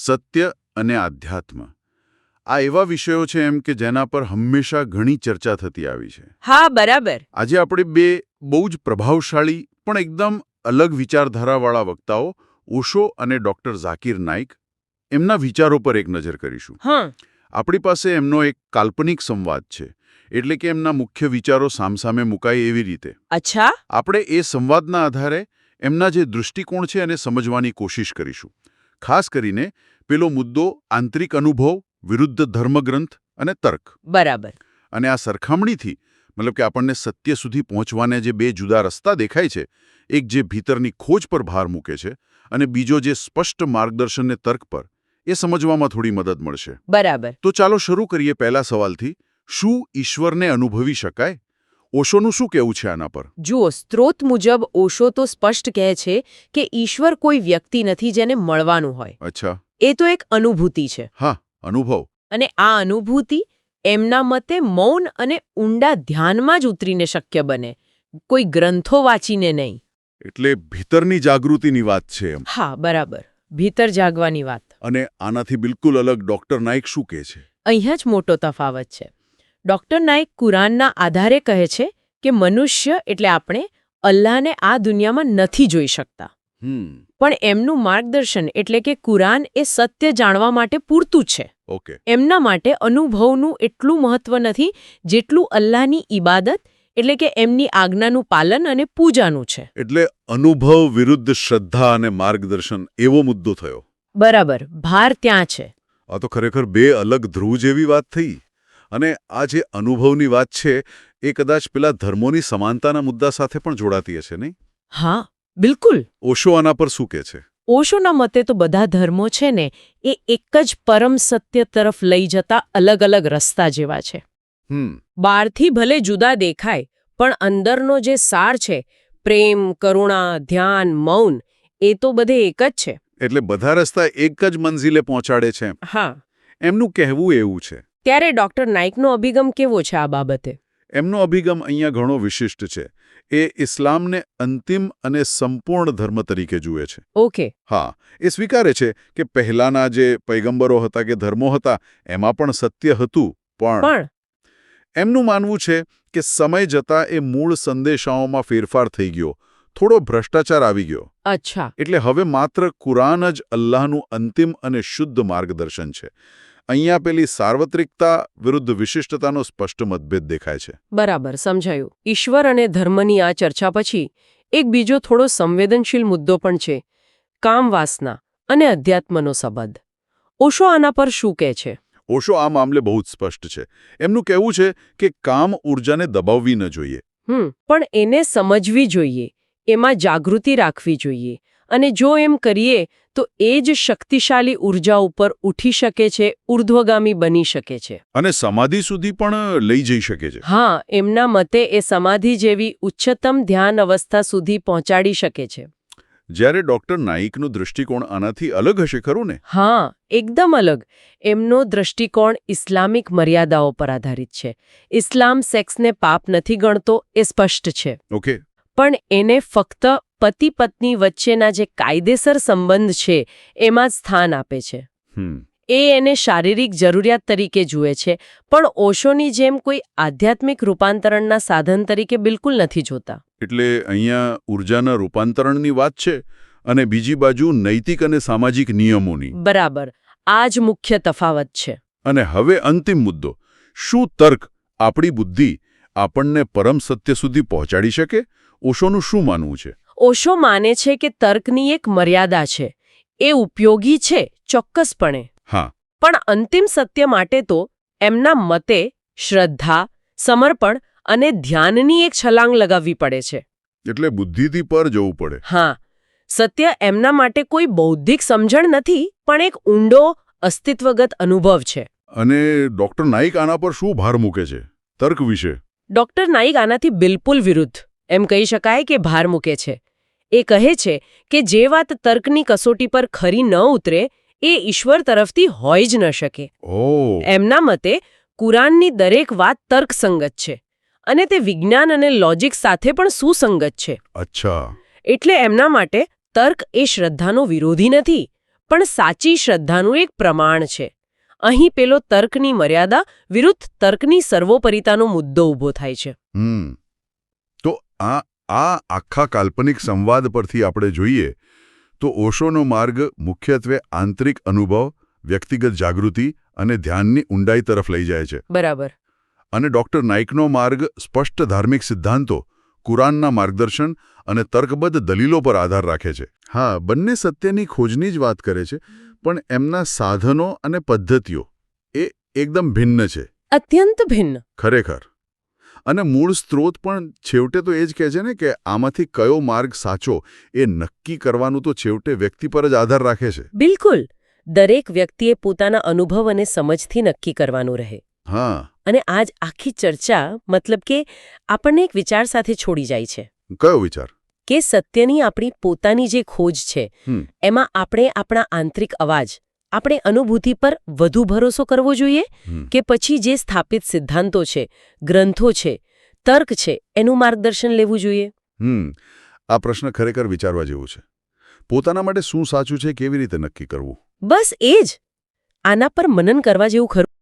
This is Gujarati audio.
સત્ય અને આધ્યાત્મ આ એવા વિષયો છે એમ કે જેના પર હંમેશા ઘણી ચર્ચા થતી આવી છે. હા, બરાબર. આજે આપણે બે બહુ જ પ્રભાવશાળી પણ એકદમ અલગ વિચારધારાવાળા વક્તાઓ ઓશો અને ડૉક્ટર ઝાકિર નાઇક એમના વિચારો પર એક નજર કરીશું. આપણી પાસે એમનો એક કાલ્પનિક સંવાદ છે, એટલે કે એમના મુખ્ય વિચારો સામસામે મુકાય એવી રીતે. અચ્છા. આપણે એ સંવાદના આધારે એમના જે દૃષ્ટિકોણ છે એને સમજવાની કોશિશ કરીશું. ખાસ કરીને પેલો મુદ્દો આંતરિક અનુભવ વિરુદ્ધ ધર્મગ્રંથ અને તર્ક. બરાબર. અને આ સરખામણીથી મતલબ કે આપણને સત્ય સુધી પહોંચવાને જે બે જુદા રસ્તા દેખાય છે, એક જે ભીતરની ખોજ પર ભાર મૂકે છે અને બીજો જે સ્પષ્ટ માર્ગદર્શનને તર્ક પર, એ સમજવામાં થોડી મદદ મળશે. બરાબર. તો ચાલો શરૂ કરીએ પહેલા સવાલથી. શું ઈશ્વરને અનુભવી શકાય? ઓશોનું શું કહેવું છે આના પર? જુઓ, સ્ત્રોત મુજબ ઓશો તો સ્પષ્ટ કહે છે કે ઈશ્વર કોઈ વ્યક્તિ નથી જેને મળવાનું હોય. અચ્છા. એ તો એક અનુભૂતિ છે. હા, અનુભવ. અને આ અનુભૂતિ એમના મતે મૌન અને ઊંડા ધ્યાનમાં જ ઉતરીને શક્ય બને, કોઈ ગ્રંથો વાંચીને નહીં. એટલે ભીતરની જાગૃતિની વાત છે એમ. હા, બરાબર. ભીતર જાગવાની વાત. અને આનાથી બિલકુલ અલગ ડૉક્ટર નાઇક શું કહે છે? અહીંયા જ મોટો તફાવત છે. ડૉક્ટર નાઇક કુરાનના આધારે કહે છે કે મનુષ્ય એટલે આપણે અલ્લાહને આ દુનિયામાં નથી જોઈ શકતા. પણ એમનું માર્ગદર્શન એટલે કે કુરાન એ સત્ય જાણવા માટે પૂરતું છે. ઓકે. એમના માટે અનુભવનું એટલું મહત્વ નથી જેટલું અલ્લાહની ઇબાદત એટલે કે એમની આજ્ઞાનું પાલન અને પૂજાનું છે. એટલે અનુભવ વિરુદ્ધ શ્રદ્ધા અને માર્ગદર્શન એવો મુદ્દો થયો. બરાબર. ભાર ત્યાં છે. આ તો ખરેખર બે અલગ ધ્રુવ જેવી વાત થઈ. અને આ જે અનુભવની વાત છે એ કદાચ પેલા ધર્મોની સમાનતાના મુદ્દા સાથે પણ જોડાતી હશે, નહીં? હા, બિલકુલ. ઓશો આના પર શું કહે છે? ઓશોના મતે તો બધા ધર્મો છે ને એ એક જ પરમ સત્ય તરફ લઈ જતા અલગ અલગ રસ્તા જેવા છે. બહારથી ભલે જુદા દેખાય, પણ અંદરનો જે સાર છે, પ્રેમ, કરુણા, ધ્યાન, મૌન, એ તો બધે એક જ છે. એટલે બધા રસ્તા એક જ મંઝિલે પહોંચાડે છે. હા, એમનું કહેવું એવું છે. ત્યારે ડૉક્ટર નાઇકનો અભિગમ કેવો છે આ બાબતે? એમનો અભિગમ અહીંયા ઘણો વિશિષ્ટ છે. એ ઇસ્લામને અંતિમ અને સંપૂર્ણ ધર્મ તરીકે જુએ છે. ઓકે. હા, એ સ્વીકારે છે કે પહેલાના જે પૈગંબરો હતા કે ધર્મો હતા એમાં પણ સત્ય હતું, પણ એમનું માનવું છે કે સમય જતાં એ મૂળ સંદેશાઓમાં ફેરફાર થઈ ગયો, થોડો ભ્રષ્ટાચાર આવી ગયો. અચ્છા. એટલે હવે માત્ર કુરાન જ અલ્લાહનું અંતિમ અને શુદ્ધ માર્ગદર્શન છે. અહીંયા પેલી સાર્વત્રિકતા વિરુદ્ધ વિશિષ્ટતાનો સ્પષ્ટ મતભેદ દેખાય છે. બરાબર, સમજાયું. ઈશ્વર અને ધર્મની આ ચર્ચા પછી એક બીજો થોડો સંવેદનશીલ મુદ્દો પણ છે, કામવાસના અને અધ્યાત્મનો સંબંધ. ઓશો આના પર શું કહે છે? ઓશો આ મામલે બહુ જ સ્પષ્ટ છે. એમનું કહેવું છે કે કામ ઊર્જાને દબાવવી ન જોઈએ. પણ એને સમજવી જોઈએ, એમાં જાગૃતિ રાખવી જોઈએ. અને જો એમ કરીએ તો એ જ શક્તિશાળી ઊર્જા ઉપર ઉઠી શકે છે, ઉર્ધ્વગામી બની શકે છે. અને સમાધિ સુધી પણ લઈ જઈ શકે છે. હા, એમના મતે એ સમાધિ જેવી ઉચ્ચતમ ધ્યાન અવસ્થા સુધી પહોંચાડી શકે છે. જ્યારે ડૉક્ટર નાઇકનું દૃષ્ટિકોણ આનાથી અલગ હશે, ખરું ને? હા, એકદમ અલગ. એમનો દૃષ્ટિકોણ ઇસ્લામિક મર્યાદાઓ પર આધારિત છે. ઇસ્લામ સેક્સને પાપ નથી ગણતો, એ સ્પષ્ટ છે. ઓકે. પણ એને ફક્ત પતિ પત્ની વચ્ચેના જે કાયદેસર સંબંધ છે એમાં જ સ્થાન આપે છે. એ એને શારીરિક જરૂરિયાત તરીકે જુએ છે, પણ ઓશોની જેમ કોઈ આધ્યાત્મિક રૂપાંતરણના સાધન તરીકે બિલકુલ નથી જોતા. એટલે અહીંયા ઊર્જાના રૂપાંતરણની વાત છે અને બીજી બાજુ નૈતિક અને સામાજિક નિયમોની. બરાબર. આ જ મુખ્ય તફાવત છે. અને હવે અંતિમ મુદ્દો, શું તર્ક, આપણી બુદ્ધિ આપણને પરમ સત્ય સુધી પહોંચાડી શકે? ઓશોનું શું માનવું છે? ઓશો માને છે કે તર્કની એક મર્યાદા છે. એ ઉપયોગી છે, ચોક્કસપણે. હા. પણ અંતિમ સત્ય માટે તો એમના મતે શ્રદ્ધા, સમર્પણ અને ધ્યાનની એક છલાંગ લગાવવી પડે છે. એટલે બુદ્ધિથી પર જવું પડે. હા. સત્ય એમના માટે કોઈ બૌદ્ધિક સમજણ નથી, પણ એક ઊંડો અસ્તિત્વગત અનુભવ છે. અને ડૉક્ટર નાઇક આના પર શું ભાર મૂકે છે, તર્ક વિશે? ડૉક્ટર નાઇક આનાથી બિલકુલ વિરુદ્ધ, એમ કહી શકાય કે ભાર મૂકે છે. એ કહે છે કે જે વાત તર્કની કસોટી પર ખરી ન ઉતરે એ ઈશ્વર તરફથી હોય જ ન શકે. એમના મતે કુરાનની દરેક વાત તર્કસંગત છે અને તે વિજ્ઞાન અને લોજિક સાથે પણ સુસંગત છે. અચ્છા. એટલે એમના માટે તર્ક એ શ્રદ્ધાનો વિરોધી નથી, પણ સાચી શ્રદ્ધાનું એક પ્રમાણ છે. અહીં પેલો તર્કની મર્યાદા વિરુદ્ધ તર્કની સર્વોપરિતાનો મુદ્દો ઊભો થાય છે. તો આ આખા કાલ્પનિક સંવાદ પરથી આપણે જોઈએ તો ઓશોનો માર્ગ મુખ્યત્વે આંતરિક અનુભવ, વ્યક્તિગત જાગૃતિ અને ધ્યાનની ઊંડાઈ તરફ લઈ જાય છે. બરાબર. અને ડોક્ટર નાઇકનો માર્ગ સ્પષ્ટ ધાર્મિક સિદ્ધાંતો, કુરાનના માર્ગદર્શન અને તર્કબદ્ધ દલીલો પર આધાર રાખે છે. હા, બંને સત્યની ખોજની જ વાત કરે છે, પણ એમના સાધનો અને પદ્ધતિઓ એ એકદમ ભિન્ન છે. અત્યંત ભિન્ન. ખરેખર. અને મૂળ સ્ત્રોત પણ છેવટે તો એ જ કહે છે ને કે આમાંથી કયો માર્ગ સાચો એ નક્કી કરવાનું તો છેવટે વ્યક્તિ પર જ આધાર રાખે છે. બિલકુલ. દરેક વ્યક્તિએ પોતાના અનુભવ અને સમજથી નક્કી કરવાનું રહે. હા. અને આજ આખી ચર્ચા મતલબ કે આપણને એક વિચાર સાથે છોડી જાય છે. કયો વિચાર? કે સત્યની આપણી પોતાની જે ખોજ છે એમાં આપણે આપણા આંતરિક અવાજ, આપણે અનુભૂતિ પર વધુ ભરોસો કરવો જોઈએ કે પછી જે સ્થાપિત સિદ્ધાંતો છે, ગ્રંથો છે, તર્ક છે એનું માર્ગદર્શન લેવું જોઈએ? આ પ્રશ્ન ખરેખર વિચારવા જેવું છે. પોતાના માટે શું સાચું છે કેવી રીતે નક્કી કરવું? બસ એ જ. આના પર મનન કરવા જેવું ખરું.